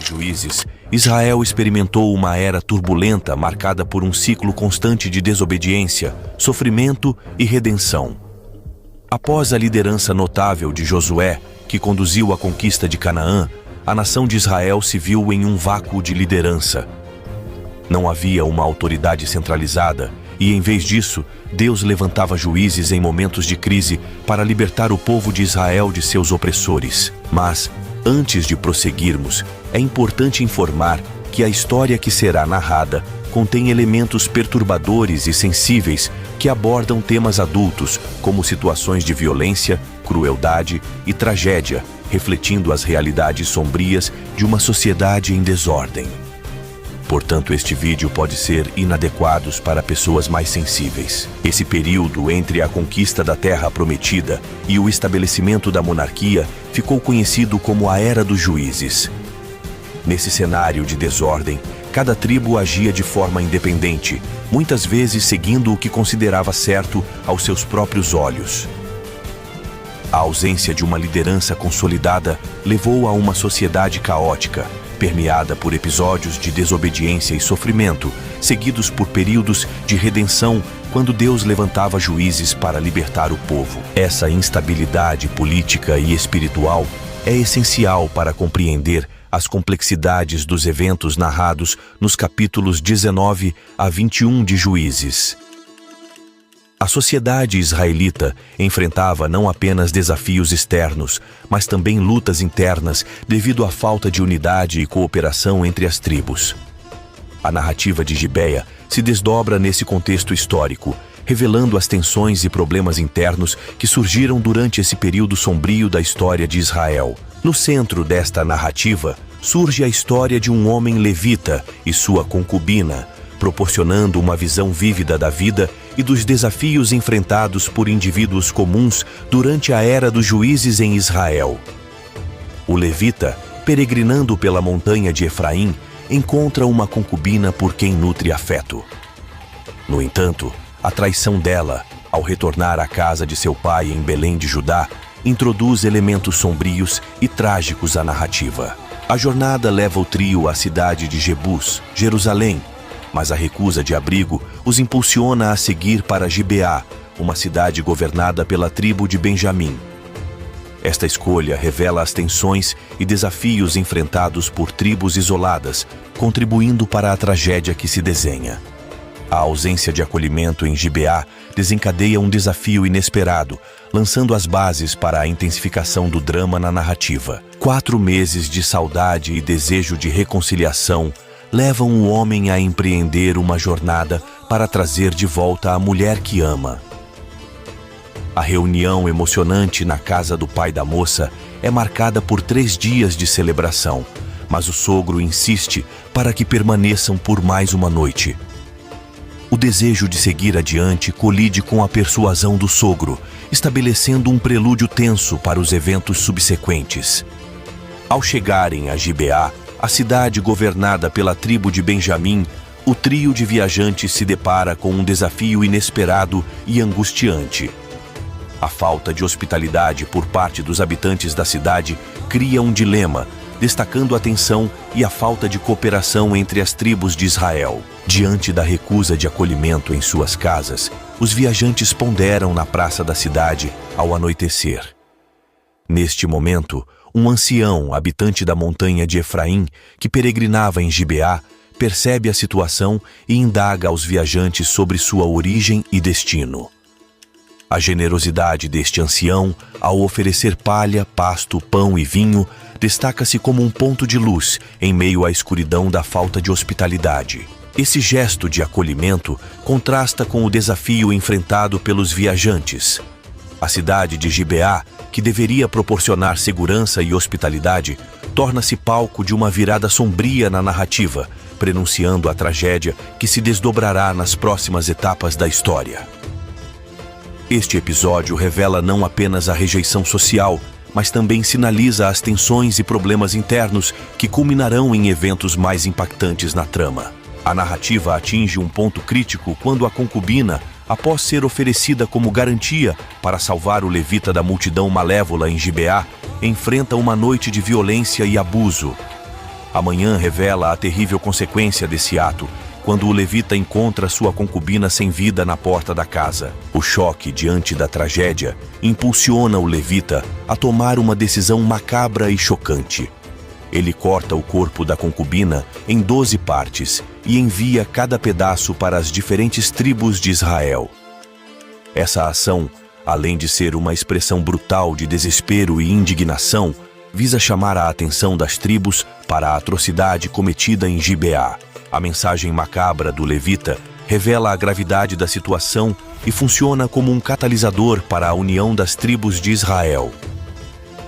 Juízes, Israel experimentou uma era turbulenta marcada por um ciclo constante de desobediência, sofrimento e redenção. Após a liderança notável de Josué, que conduziu a conquista de Canaã, a nação de Israel se viu em um vácuo de liderança. Não havia uma autoridade centralizada e, em vez disso, Deus levantava juízes em momentos de crise para libertar o povo de Israel de seus opressores. Mas, antes de prosseguirmos, é importante informar que a história que será narrada contém elementos perturbadores e sensíveis que abordam temas adultos, como situações de violência, crueldade e tragédia, refletindo as realidades sombrias de uma sociedade em desordem. Portanto, este vídeo pode ser inadequado para pessoas mais sensíveis. Esse período entre a conquista da Terra Prometida e o estabelecimento da monarquia ficou conhecido como a Era dos Juízes. Nesse cenário de desordem, cada tribo agia de forma independente, muitas vezes seguindo o que considerava certo aos seus próprios olhos. A ausência de uma liderança consolidada levou a uma sociedade caótica, permeada por episódios de desobediência e sofrimento, seguidos por períodos de redenção, quando Deus levantava juízes para libertar o povo. Essa instabilidade política e espiritual é essencial para compreender as complexidades dos eventos narrados nos capítulos 19 a 21 de Juízes. A sociedade israelita enfrentava não apenas desafios externos, mas também lutas internas devido à falta de unidade e cooperação entre as tribos. A narrativa de Gibeia se desdobra nesse contexto histórico, revelando as tensões e problemas internos que surgiram durante esse período sombrio da história de Israel. No centro desta narrativa, surge a história de um homem levita e sua concubina, proporcionando uma visão vívida da vida e dos desafios enfrentados por indivíduos comuns durante a Era dos Juízes em Israel. O levita, peregrinando pela montanha de Efraim, encontra uma concubina por quem nutre afeto. No entanto, a traição dela, ao retornar à casa de seu pai em Belém de Judá, introduz elementos sombrios e trágicos à narrativa. A jornada leva o trio à cidade de Jebus, Jerusalém, mas a recusa de abrigo os impulsiona a seguir para Gibeá, uma cidade governada pela tribo de Benjamim. Esta escolha revela as tensões e desafios enfrentados por tribos isoladas, contribuindo para a tragédia que se desenha. A ausência de acolhimento em Gibeá desencadeia um desafio inesperado, lançando as bases para a intensificação do drama na narrativa. 4 meses de saudade e desejo de reconciliação levam o homem a empreender uma jornada para trazer de volta a mulher que ama. A reunião emocionante na casa do pai da moça é marcada por 3 dias de celebração, mas o sogro insiste para que permaneçam por mais uma noite. O desejo de seguir adiante colide com a persuasão do sogro, estabelecendo um prelúdio tenso para os eventos subsequentes. Ao chegarem a Gibeá, a cidade governada pela tribo de Benjamim, o trio de viajantes se depara com um desafio inesperado e angustiante. A falta de hospitalidade por parte dos habitantes da cidade cria um dilema, destacando a tensão e a falta de cooperação entre as tribos de Israel. Diante da recusa de acolhimento em suas casas, os viajantes ponderam na praça da cidade ao anoitecer. Neste momento, um ancião, habitante da montanha de Efraim, que peregrinava em Gibeá, percebe a situação e indaga aos viajantes sobre sua origem e destino. A generosidade deste ancião, ao oferecer palha, pasto, pão e vinho, destaca-se como um ponto de luz em meio à escuridão da falta de hospitalidade. Esse gesto de acolhimento contrasta com o desafio enfrentado pelos viajantes. A cidade de Gibeá, que deveria proporcionar segurança e hospitalidade, torna-se palco de uma virada sombria na narrativa, prenunciando a tragédia que se desdobrará nas próximas etapas da história. Este episódio revela não apenas a rejeição social, mas também sinaliza as tensões e problemas internos que culminarão em eventos mais impactantes na trama. A narrativa atinge um ponto crítico quando a concubina, após ser oferecida como garantia para salvar o levita da multidão malévola em Gibeá, enfrenta uma noite de violência e abuso. Amanhã revela a terrível consequência desse ato, quando o levita encontra sua concubina sem vida na porta da casa. O choque diante da tragédia impulsiona o levita a tomar uma decisão macabra e chocante. Ele corta o corpo da concubina em 12 partes e envia cada pedaço para as diferentes tribos de Israel. Essa ação, além de ser uma expressão brutal de desespero e indignação, visa chamar a atenção das tribos para a atrocidade cometida em Gibeá. A mensagem macabra do levita revela a gravidade da situação e funciona como um catalisador para a união das tribos de Israel.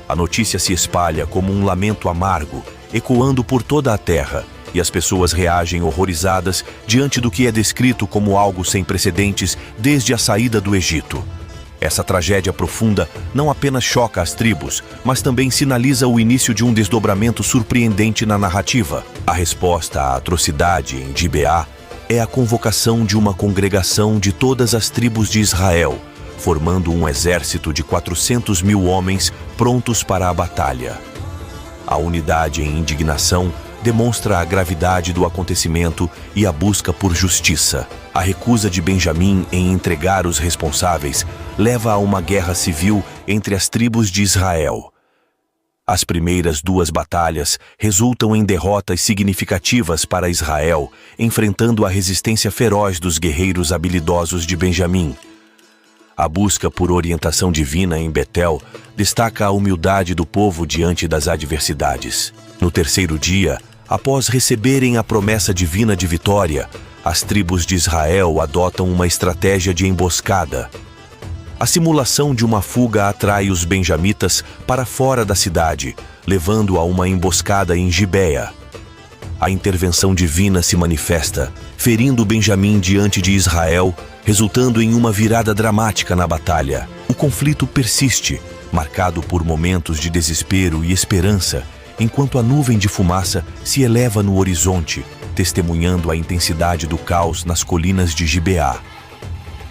A notícia se espalha como um lamento amargo, ecoando por toda a terra, e as pessoas reagem horrorizadas diante do que é descrito como algo sem precedentes desde a saída do Egito. Essa tragédia profunda não apenas choca as tribos, mas também sinaliza o início de um desdobramento surpreendente na narrativa. A resposta à atrocidade em Gibeá é a convocação de uma congregação de todas as tribos de Israel, formando um exército de 400 mil homens prontos para a batalha. A unidade em indignação demonstra a gravidade do acontecimento e a busca por justiça. A recusa de Benjamim em entregar os responsáveis leva a uma guerra civil entre as tribos de Israel. As primeiras 2 batalhas resultam em derrotas significativas para Israel, enfrentando a resistência feroz dos guerreiros habilidosos de Benjamim. A busca por orientação divina em Betel destaca a humildade do povo diante das adversidades. No terceiro dia, após receberem a promessa divina de vitória, as tribos de Israel adotam uma estratégia de emboscada. A simulação de uma fuga atrai os benjamitas para fora da cidade, levando a uma emboscada em Gibeá. A intervenção divina se manifesta, ferindo Benjamim diante de Israel, resultando em uma virada dramática na batalha. O conflito persiste, marcado por momentos de desespero e esperança, enquanto a nuvem de fumaça se eleva no horizonte, testemunhando a intensidade do caos nas colinas de Gibeá.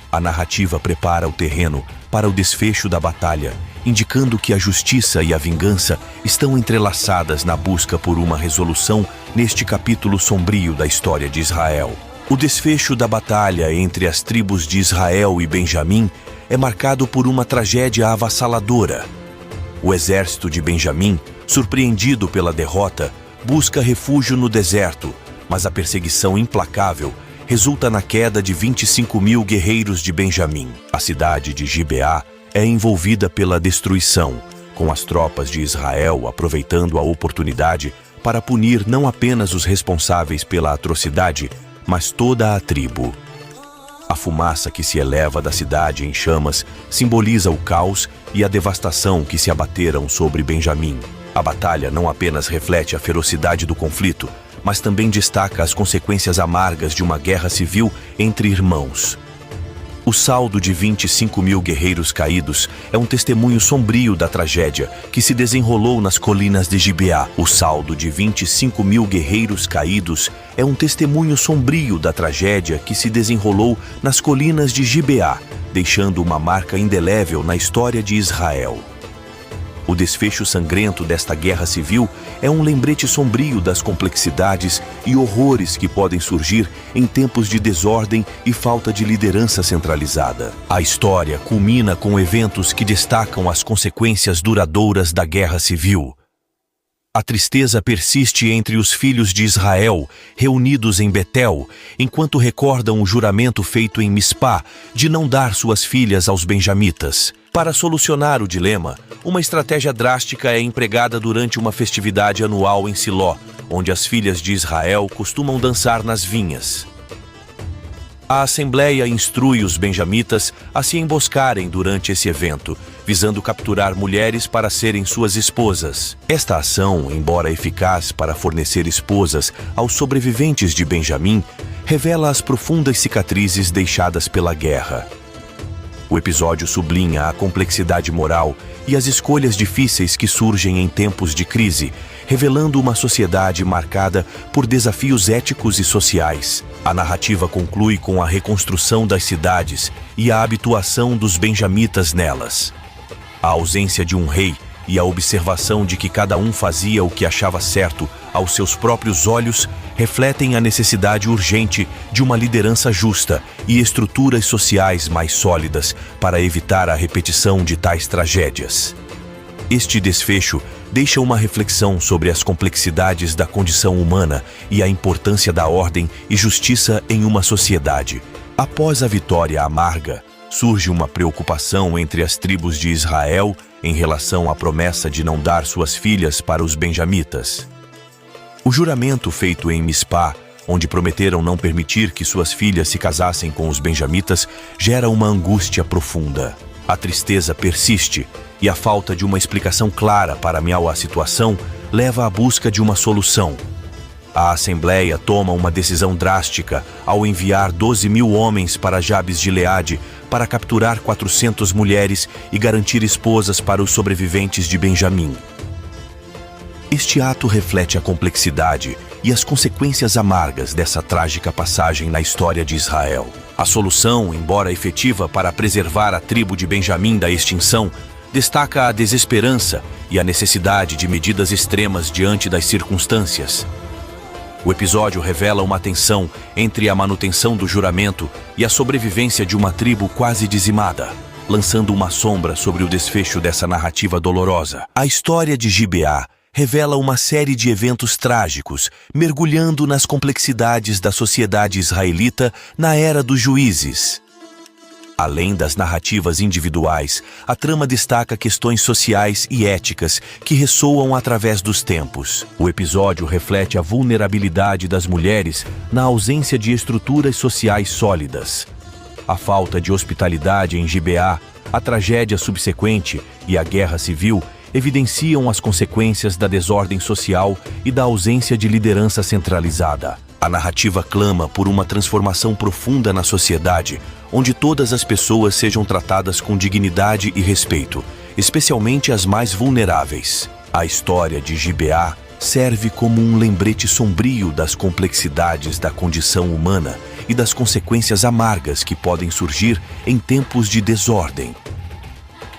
A narrativa prepara o terreno para o desfecho da batalha, indicando que a justiça e a vingança estão entrelaçadas na busca por uma resolução neste capítulo sombrio da história de Israel. O desfecho da batalha entre as tribos de Israel e Benjamim é marcado por uma tragédia avassaladora. O exército de Benjamim, surpreendido pela derrota, busca refúgio no deserto, mas a perseguição implacável resulta na queda de 25 mil guerreiros de Benjamim. A cidade de Gibeá é envolvida pela destruição, com as tropas de Israel aproveitando a oportunidade para punir não apenas os responsáveis pela atrocidade, mas toda a tribo. A fumaça que se eleva da cidade em chamas simboliza o caos e a devastação que se abateram sobre Benjamim. A batalha não apenas reflete a ferocidade do conflito, mas também destaca as consequências amargas de uma guerra civil entre irmãos. O saldo de 25 mil guerreiros caídos é um testemunho sombrio da tragédia que se desenrolou nas colinas de Gibeá. O saldo de 25 mil guerreiros caídos é um testemunho sombrio da tragédia que se desenrolou nas colinas de Gibeá, deixando uma marca indelével na história de Israel. O desfecho sangrento desta guerra civil é um lembrete sombrio das complexidades e horrores que podem surgir em tempos de desordem e falta de liderança centralizada. A história culmina com eventos que destacam as consequências duradouras da guerra civil. A tristeza persiste entre os filhos de Israel, reunidos em Betel, enquanto recordam o juramento feito em Mispá de não dar suas filhas aos benjamitas. Para solucionar o dilema, uma estratégia drástica é empregada durante uma festividade anual em Siló, onde as filhas de Israel costumam dançar nas vinhas. A Assembleia instrui os benjamitas a se emboscarem durante esse evento, visando capturar mulheres para serem suas esposas. Esta ação, embora eficaz para fornecer esposas aos sobreviventes de Benjamim, revela as profundas cicatrizes deixadas pela guerra. O episódio sublinha a complexidade moral e as escolhas difíceis que surgem em tempos de crise, revelando uma sociedade marcada por desafios éticos e sociais. A narrativa conclui com a reconstrução das cidades e a habituação dos benjamitas nelas. A ausência de um rei e a observação de que cada um fazia o que achava certo aos seus próprios olhos refletem a necessidade urgente de uma liderança justa e estruturas sociais mais sólidas para evitar a repetição de tais tragédias. Este desfecho deixa uma reflexão sobre as complexidades da condição humana e a importância da ordem e justiça em uma sociedade. Após a vitória amarga, surge uma preocupação entre as tribos de Israel em relação à promessa de não dar suas filhas para os benjamitas. O juramento feito em Mispá, onde prometeram não permitir que suas filhas se casassem com os benjamitas, gera uma angústia profunda. A tristeza persiste e a falta de uma explicação clara para a situação leva à busca de uma solução. A Assembleia toma uma decisão drástica ao enviar 12.000 homens para Jabes de Gileade para capturar 400 mulheres e garantir esposas para os sobreviventes de Benjamim. Este ato reflete a complexidade e as consequências amargas dessa trágica passagem na história de Israel. A solução, embora efetiva para preservar a tribo de Benjamim da extinção, destaca a desesperança e a necessidade de medidas extremas diante das circunstâncias. O episódio revela uma tensão entre a manutenção do juramento e a sobrevivência de uma tribo quase dizimada, lançando uma sombra sobre o desfecho dessa narrativa dolorosa. A história de Gibeá revela uma série de eventos trágicos, mergulhando nas complexidades da sociedade israelita na era dos juízes. Além das narrativas individuais, a trama destaca questões sociais e éticas que ressoam através dos tempos. O episódio reflete a vulnerabilidade das mulheres na ausência de estruturas sociais sólidas. A falta de hospitalidade em Gibeá, a tragédia subsequente e a guerra civil evidenciam as consequências da desordem social e da ausência de liderança centralizada. A narrativa clama por uma transformação profunda na sociedade, onde todas as pessoas sejam tratadas com dignidade e respeito, especialmente as mais vulneráveis. A história de Gibeá serve como um lembrete sombrio das complexidades da condição humana e das consequências amargas que podem surgir em tempos de desordem.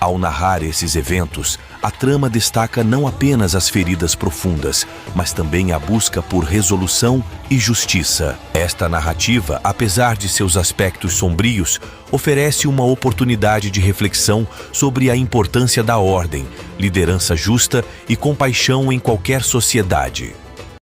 Ao narrar esses eventos, a trama destaca não apenas as feridas profundas, mas também a busca por resolução e justiça. Esta narrativa, apesar de seus aspectos sombrios, oferece uma oportunidade de reflexão sobre a importância da ordem, liderança justa e compaixão em qualquer sociedade.